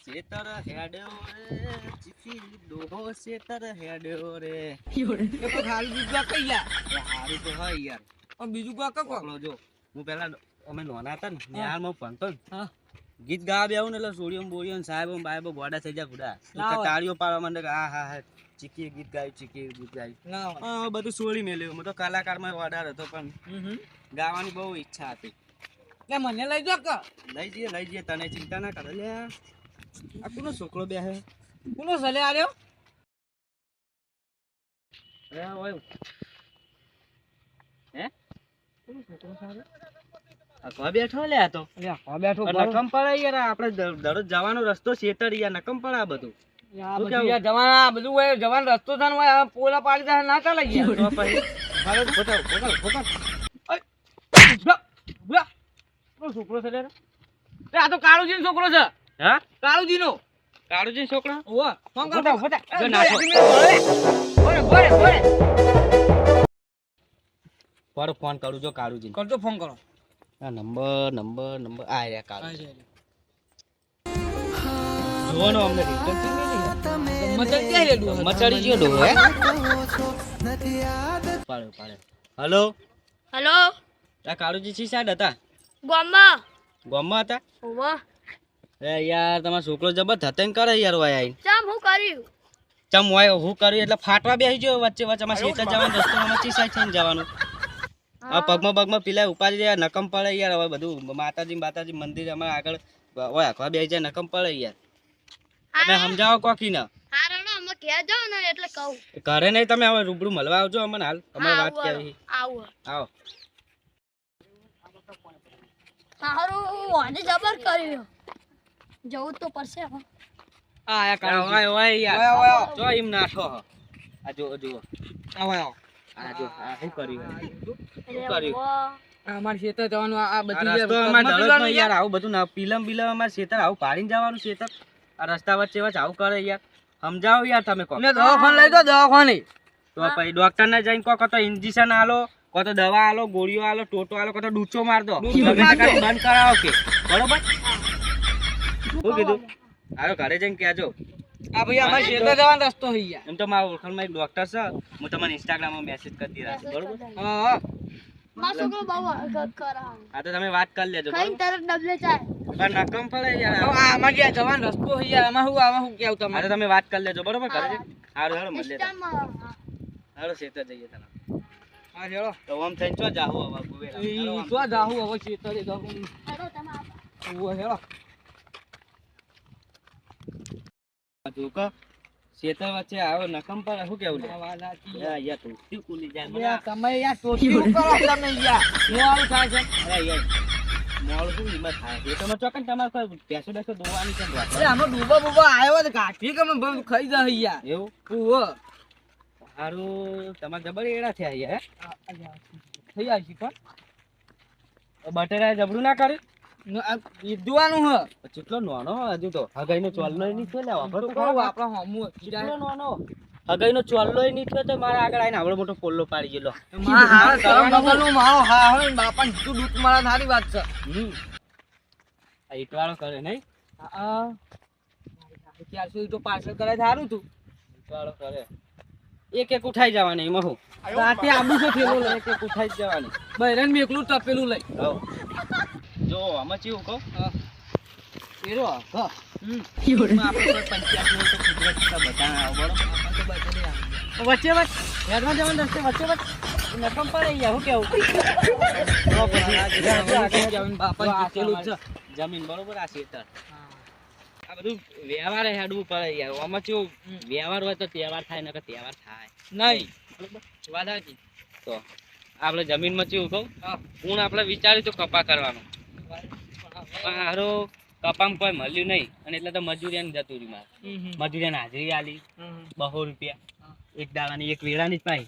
શેતર હેડ્યો રે ચીકી ડોહો શેતર હેડ્યો રે એ તો ખાલી બીજું કઈ યાર હારું તો હોય યાર પણ બીજું કો કો જો હું પેલા અમે નાના હતા ને નિહાળમાં ભણતો ને હા ગીત ગાવા બેહું ને એટલે સોડિયમ બોડિયમ સાહેબ બાયબો ગોડા થઈ જાય ગુડા ના હોય. તાળીઓ પાડવા માંડે કે હા હા હા ચીકી ગીત ગાયું ચીકી ગીત ગાયું ના હોય. હા બધું છોડી મેલ્યું હું તો કલાકારમાં ઓર્ડર હતો પણ ગાવાની બહુ ઈચ્છા હતી લે મને લઈ જો કે લઈ જઈએ તને ચિંતા ના કરે લે આ કોનો છોકરો બે હે કોનો સલે આર્યો હે ઓય હે કોનો છોકરો સારો આ કો બેઠો લે આ તો લે હા બેઠો નકમ પડે યાર આપણે દરરોજ જવાનો રસ્તો શેતર યાર નકમ પડે આ બધું યા બધું યાર જવાન આ બધું હોય જવાન રસ્તો થાન હોય આ પોલા પાડી દે ના ચાલે યાર તો પછી હાલો ફોટા બુલા કોનો છોકરો છે લે રે આ તો કાળુજીનો છોકરો છે હા કાળુજીનો કાળુજી છોકરો ઓવા ફોન કર ફટા જો નાખો. પર ફોન કરું જો કાળુજી કરજો ફોન કરો આ નંબર આ રહ્યા કાળુજી જોવાનો અમને મચલ કે લેડું મચાડી ગયો ડો હે પાડે હલો હેલો આ કાળુજી છી સાઈડ હતા ગોમ્બા હતા ઓવા એ યાર તમારો છોકરો જબર ધતન કરે યાર વાય આઈ ચમ હું કર્યું ચમ વાય હું કર્યું એટલે ફાટવા બેસી ગયો વચ્ચે અમારે શેતર જવાનો રસ્તો અમારે ચી સાઈડ થઈને જવાનું આ પગમાં પીલા ઉપાડી જાય નકમ પડે યાર હવે બધું માતાજી મંદિર અમારે આગળ ઓય આખવા બેસી જાય નકમ પડે યાર તમે સમજાવો કોકી ના હારણો અમે ઘેર જાવ ને એટલે કહું ઘરે નહીં તમે હવે રૂબરૂ મળવા આવજો અમને હાલ અમારે વાત કેવી આવું આવો હારું વાને જબર કર્યું જવું તો પડશે હવે આ આયા કાળુજી ઓય યાર ઓય જો એમ નાઠો આ જો આવો આવો આ જો આ શું કર્યું અરે કર્યું? વાહ. અમાર ખેતર જવાનું આ બધી રસ્તો અમારે દરરોજનો યાર આવું બધું ના પીલમ અમારે શેતર આવું પાડીને જવાનું શેતર આ રસ્તા વચ્ચે આવું કરે યાર સમજાવો યાર તમે કહો ને દવાખાને લઈ દો દવાખાને તો પછી ડોક્ટર ને જઈને કહો તો ઇન્જેક્શન આલો કો તો દવા આલો ગોળીઓ આલો ટોટો આલો કો તો ડૂચો માર દો ડૂચો ગમે તે માર દો. કરીને બંધ કરાવો કે બરોબર શું કીધું આરો ઘરે જઈને કહેજો આ ભાઈ અમાર ખેતર જવાનો રસ્તો હઈ યાર એમ તો મારા ઓળખાણમાં એક ડોક્ટર છે હું તમને ઇન્સ્ટાગ્રામમાં મેસેજ કરી દીધા છે બરોબર હા હા મારો છોકરો બહુ હરકત કરે હા તો તમે વાત કરી લેજો ખાઈને બરોબર તરત ડબલે જાય પણ નકમ પડે હવે યાર આ અમાર જે જવાનો રસ્તો હઈ યાર આમાં હું કેવું હા તમારે તો તમે વાત કરી લેજો બરોબર ઘરે જઈને હારું હારું મળીએ સિસ્ટમ હાલો શેતર જઈએ તને હા ચલો તો આમ થઈને ચો જાહો હવે ગુવેરા ઈ તો જાહુ હવે ખેતરે જાહુ હેડો તમે ઓ હેલો જોકો શેતર વચ્ચે આવો નકમ પર શું કેવું લે યાર યાર તું શું કુલી જાય મને યાર તમે યાર ટોટી કરો તમે યાર હું આવું થાય છે અરે યાર મોળ શું હિંમત થાય એ તમે ચોકન તમારે કોઈ પેસો બેસો દોવાની છે વાત અરે આમાં ડૂબા બુબા આવ્યો તો ગાંઠી કે મને ખાઈ જાય યાર એવું ઓહો સારું તમારે જબર એડા થયા યાર થઈ જાય છે પણ બટેરા જબરું ના કરે ઈદવાનું હ કેટલો નાનો હજુ તો હગાઈનો ચોલ્લો નહીં થયો લે વાપર તો કહું આપણા હમુ કેટલો નાનો હગાઈનો ચોલ્લો નહીં થયો તો મારા આગળ આવીને આવડો મોટો પોલ્લો પાડી ગયેલો માં હા કરમ બગલનું મારો હા હવે બાપાને તું દૂધ મારા સારી વાત છે આ ઈટવાળો કરે નહીં હા ત્યાર સુધી તો પાર્સલ કરે સારું તું ઈટવાળો કરે એક ઉઠાઈ જવાની એમાં હું રાતે આબુ છે થેલો લઈ એક ઉઠાઈ જ જવાની બહેરન મેકલું તપેલું લઈ હવ જો આમાં ચેવું કહું એરો હા આપણે કોઈ પંચાયત હોય તો કુદરત તો બધા આવો બરોબર વચ્ચે વચ્ચ હેડમાં જવાનું રસ્તે વચ્ચે વચ્ચ નકમ પડે યાર હું કેવું તો પછી બાપા થેલું છે જમીન બરોબર આ ખેતર આ બધું વ્યવહારે હેડવું પડે યાર આમાં કેવું વ્યવહાર હોય તો તહેવાર થાય નકર તહેવાર થાય નહીં બરોબર વાત સાચી તો આપણે જમીનમાં કેવું કહું હું આપણે વિચાર્યું તો કપા કરવાનું પણ હારો કપામાં કોઈ મળ્યું નહીં અને એટલે તો મજૂરિયાને જતું રહ્યું મારે મજૂરિયાને હાજરી આલી 200 રૂપિયા એક દાડાની એક વેળાની જ પાઈ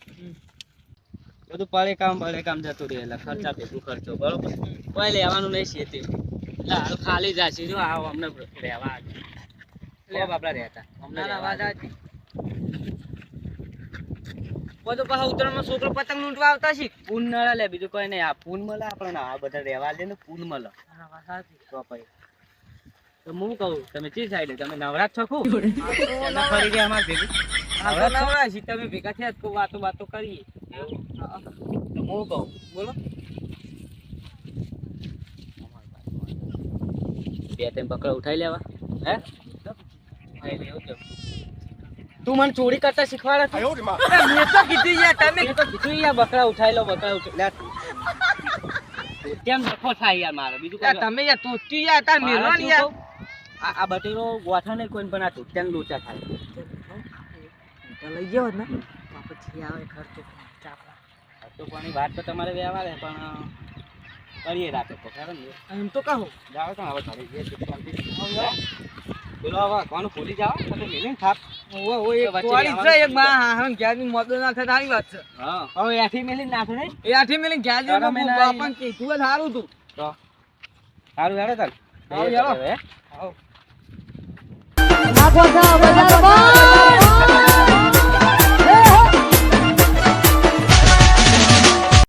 બધું પડે કામ જતું રહે એટલે ખર્ચા ભેગું ખર્ચો બરોબર કોઈ લેવાનું નહીં છે તે એટલે હારું ખાલી જાશે જો આવો અમને રહેવા આપડા રહેતા અમને બધું પાછા ઉત્તરાયણમાં છોકરો પતંગ લૂંટવા આવતા છે પૂન નળે લે બીજું કોઈ નહીં આ પૂન મળે આપણે આ બધા રહેવા દે ને પૂન મળે તો પછી તો હું કહું તમે ચી સાઈડે તમે નવરાત છો ખૂબ તમે ફરી ગયા અમાર ભેગું આ તો નવરા છીએ, તમે ભેગા થયા તો વાતો કરીએ. તો હું કહું બોલો. બે ત્રણ બકરા ઉઠાઈ લેવા હે ઉઠાઈ લેવું છે. તું મને ચોરી કરતા શીખવાડે છે? મેં તો કીધું યાર, તમે મેં તો કીધું યાર બકરા ઉઠાઈ લો બકરા ઉઠાઈ લે તું. કેમ નફો થાય યાર મારે બીજું યાર, કોઈ તમે યાર તોત્યું યાર, તાર મેલો મારે ને શું યાર. કહું? આ બટેરો ગોઠા નહીં કોઈ પણ આ તૂટ્યા લોચા થાય તો લઈ ગયો હોત ને તો પછી આવે ખર્ચો ચાપડા. તો પાણી વાત તો તમારે વ્યવહાર પણ કરીએ રાખે તો ખરો ને એમ તો કહો. જાઓ તો હવે ઘરે જઈએ તો શાંતિ. બોલો હવે કોનું ભૂલી જાઓ તો મેલીને થાપ ઓય એક વચ્ચે ચોરી રહેવાનું છે, એક છે. બા હાહન ઘેરની મોદો ના થાય તારી વાત છે. હા હવે એથી મેલીને નાખો નહીં એ આઠી મેલી ઘેર તારા જેવું મેના બાપન કીધું જ સારું તું. તો સારું હેડો તાર આવો, હેડો. હે આવો. નાખો છો બજારો